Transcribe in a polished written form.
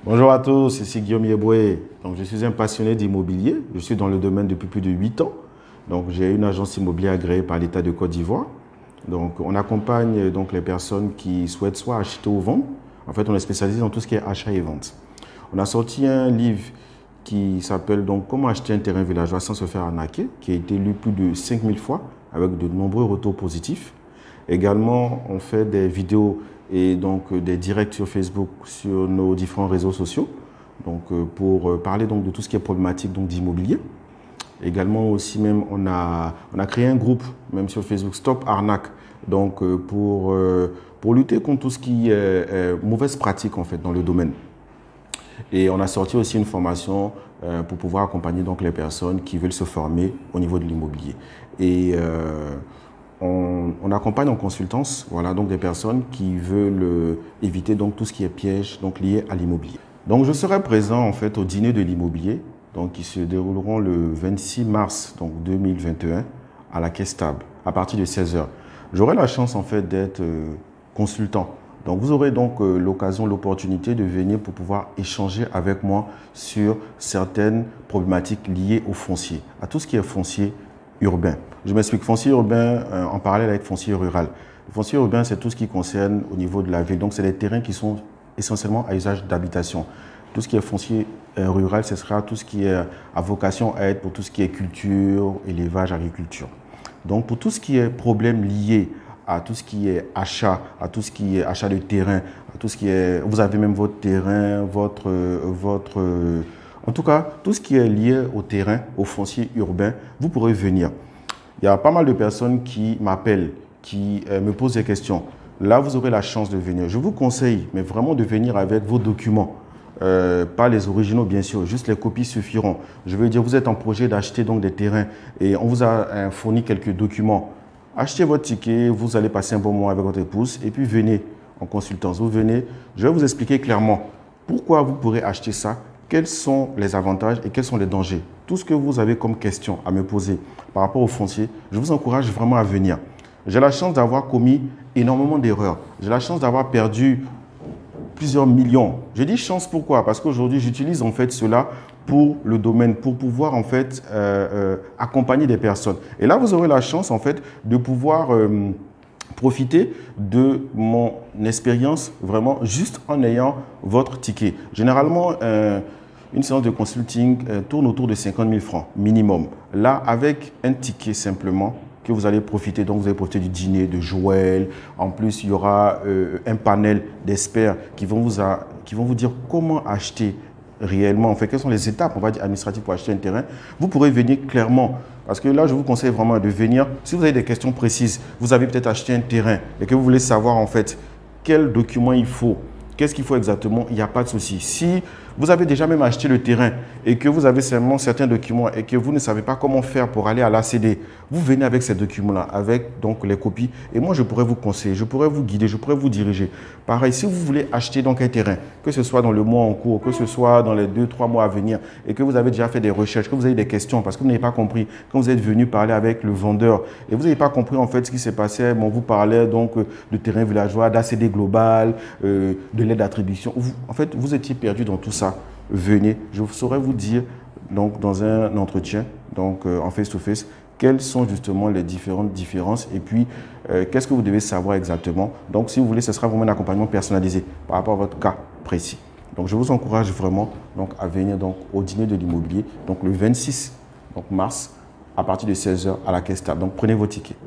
Bonjour à tous, ici Guillaume Yeboué. Donc, je suis un passionné d'immobilier. Je suis dans le domaine depuis plus de 8 ans. Donc, j'ai une agence immobilière agréée par l'État de Côte d'Ivoire. Donc, on accompagne donc les personnes qui souhaitent soit acheter ou vendre. En fait, on est spécialisé dans tout ce qui est achat et vente. On a sorti un livre qui s'appelle donc Comment acheter un terrain villageois sans se faire arnaquer, qui a été lu plus de 5000 fois avec de nombreux retours positifs. Également, on fait des vidéos et donc des directs sur Facebook, sur nos différents réseaux sociaux, donc pour parler donc de tout ce qui est problématique donc d'immobilier. Également aussi même on a créé un groupe même sur Facebook Stop Arnaque, donc pour lutter contre tout ce qui est mauvaise pratique en fait dans le domaine. Et on a sorti aussi une formation pour pouvoir accompagner donc les personnes qui veulent se former au niveau de l'immobilier. Et on accompagne en consultance, voilà, donc des personnes qui veulent éviter donc tout ce qui est piège donc lié à l'immobilier. Donc je serai présent en fait au dîner de l'immobilier, donc qui se dérouleront le 26 mars donc 2021 à la Caisse Table à partir de 16 h. J'aurai la chance en fait d'être consultant. Donc vous aurez donc l'occasion, l'opportunité de venir pour pouvoir échanger avec moi sur certaines problématiques liées au foncier, à tout ce qui est foncier urbain. Je m'explique, foncier urbain en parallèle avec foncier rural. Le foncier urbain, c'est tout ce qui concerne au niveau de la ville. Donc, c'est des terrains qui sont essentiellement à usage d'habitation. Tout ce qui est foncier rural, ce sera tout ce qui est à vocation à être pour tout ce qui est culture, élevage, agriculture. Donc, pour tout ce qui est problème lié à tout ce qui est achat, à tout ce qui est achat de terrain, à tout ce qui est... Vous avez même votre terrain, en tout cas, tout ce qui est lié au terrain, au foncier urbain, vous pourrez venir. Il y a pas mal de personnes qui m'appellent, qui me posent des questions. Là, vous aurez la chance de venir. Je vous conseille, mais vraiment de venir avec vos documents. Pas les originaux, bien sûr, juste les copies suffiront. Je veux dire, vous êtes en projet d'acheter donc des terrains et on vous a fourni quelques documents. Achetez votre ticket, vous allez passer un bon moment avec votre épouse et puis venez en consultance. Vous venez, je vais vous expliquer clairement pourquoi vous pourrez acheter ça, quels sont les avantages et quels sont les dangers. Tout ce que vous avez comme question à me poser par rapport au foncier, je vous encourage vraiment à venir. J'ai la chance d'avoir commis énormément d'erreurs. J'ai la chance d'avoir perdu plusieurs millions. Je dis chance pourquoi? Parce qu'aujourd'hui, j'utilise en fait cela pour le domaine, pour pouvoir en fait accompagner des personnes. Et là, vous aurez la chance en fait de pouvoir profiter de mon expérience vraiment juste en ayant votre ticket. Généralement, une séance de consulting tourne autour de 50 000 francs minimum. Là, avec un ticket simplement, que vous allez profiter, donc vous allez profiter du dîner de Joël. En plus, il y aura un panel d'experts qui vont vous dire comment acheter réellement, en fait, quelles sont les étapes, on va dire, administratives pour acheter un terrain. Vous pourrez venir clairement, parce que là, je vous conseille vraiment de venir. Si vous avez des questions précises, vous avez peut-être acheté un terrain et que vous voulez savoir, en fait, quels documents il faut, qu'est-ce qu'il faut exactement, il n'y a pas de souci. Si vous avez déjà même acheté le terrain et que vous avez seulement certains documents et que vous ne savez pas comment faire pour aller à l'ACD, vous venez avec ces documents-là, avec donc les copies. Et moi, je pourrais vous conseiller, je pourrais vous guider, je pourrais vous diriger. Pareil, si vous voulez acheter donc un terrain, que ce soit dans le mois en cours, que ce soit dans les 2-3 mois à venir, et que vous avez déjà fait des recherches, que vous avez des questions, parce que vous n'avez pas compris, quand vous êtes venu parler avec le vendeur, et vous n'avez pas compris en fait ce qui s'est passé, bon, vous parlez donc de terrain villageois, d'ACD global, de l'aide d'attribution. En fait, vous étiez perdu dans tout ça. Venez, je saurais vous dire donc dans un entretien, donc en face-to-face, quelles sont justement les différentes différences et puis qu'est-ce que vous devez savoir exactement. Donc si vous voulez, ce sera vraiment un accompagnement personnalisé par rapport à votre cas précis. Donc je vous encourage vraiment donc, à venir donc, au dîner de l'immobilier, donc le 26 donc, mars à partir de 16 h à la Caisse Table. Donc prenez vos tickets.